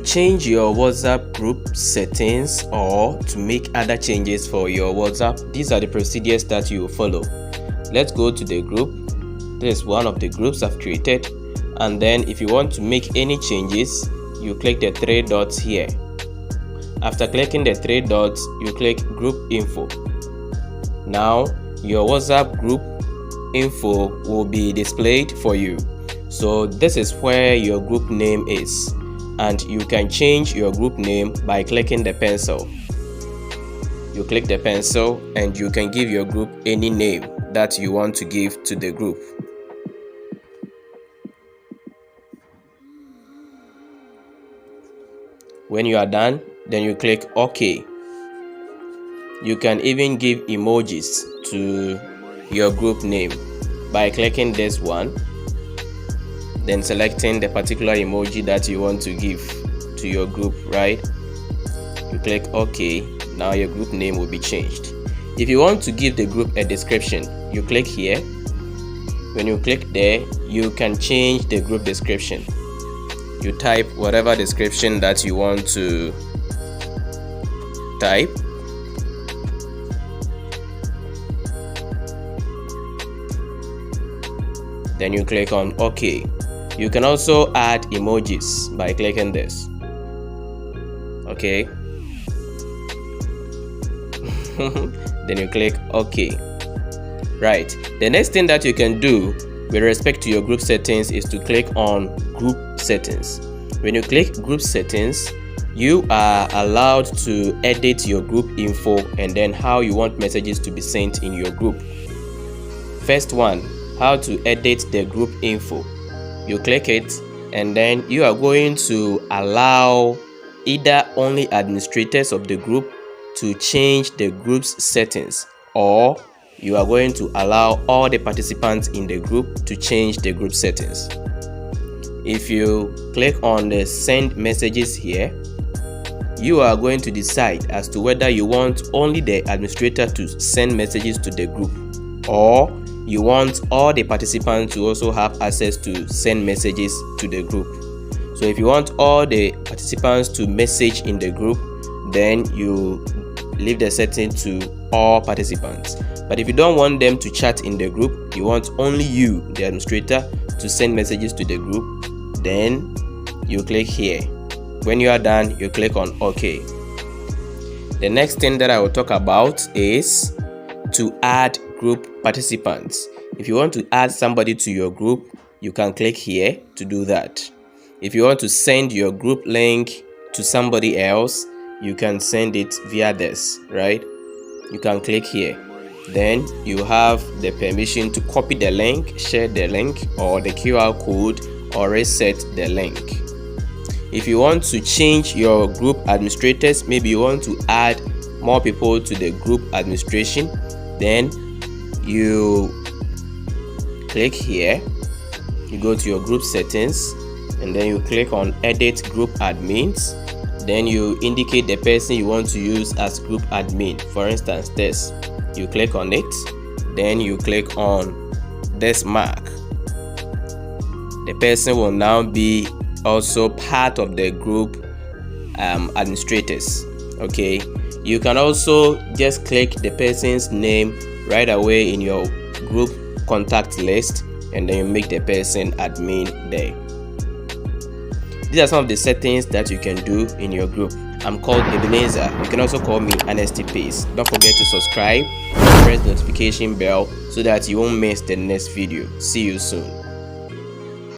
change your WhatsApp group settings or to make other changes for your WhatsApp, these are the procedures that you will follow. Let's go to the group. This is one of the groups I've created, and then if you want to make any changes, you click the three dots here. After clicking the three dots, you click group info. Now your WhatsApp group info will be displayed for you. So this is where your group name is, and you can change your group name by clicking the pencil. You click the pencil and you can give your group any name that you want to give to the group. When you are done, then you click OK. You can even give emojis to your group name by clicking this one, then selecting the particular emoji that you want to give to your group, right? You click OK. Now your group name will be changed. If you want to give the group a description, you click here. When you click there, you can change the group description. You type whatever description that you want to type. Then you click on OK. You can also add emojis by clicking this. Okay. Then you click OK. Right. The next thing that you can do with respect to your group settings is to click on group settings. When you click group settings, you are allowed to edit your group info and then how you want messages to be sent in your group. First one, how to edit the group info. You click it and then you are going to allow either only administrators of the group to change the group's settings, or you are going to allow all the participants in the group to change the group settings. If you click on the send messages here, you are going to decide as to whether you want only the administrator to send messages to the group, or you want all the participants to also have access to send messages to the group. So if you want all the participants to message in the group, then you leave the setting to all participants. But if you don't want them to chat in the group, you want only you, the administrator, to send messages to the group, then you click here. When you are done, you click on OK. The next thing that I will talk about is to add group participants. If you want to add somebody to your group, you can click here to do that. If you want to send your group link to somebody else, you can send it via this, right? You can click here. Then you have the permission to copy the link, share the link or the QR code, or reset the link. If you want to change your group administrators, maybe you want to add more people to the group administration, then you click here, you go to your group settings, and then you click on edit group admins. Then you indicate the person you want to use as group admin. For instance, this. You click on it, then you click on this mark. The person will now be also part of the group administrators. Okay, you can also just click the person's name right away in your group contact list, and then you make the person admin there. These are some of the settings that you can do in your group. I'm called Ebenezer. You can also call me Honestypays. Don't forget to subscribe and press the notification bell so that you won't miss the next video. See you soon.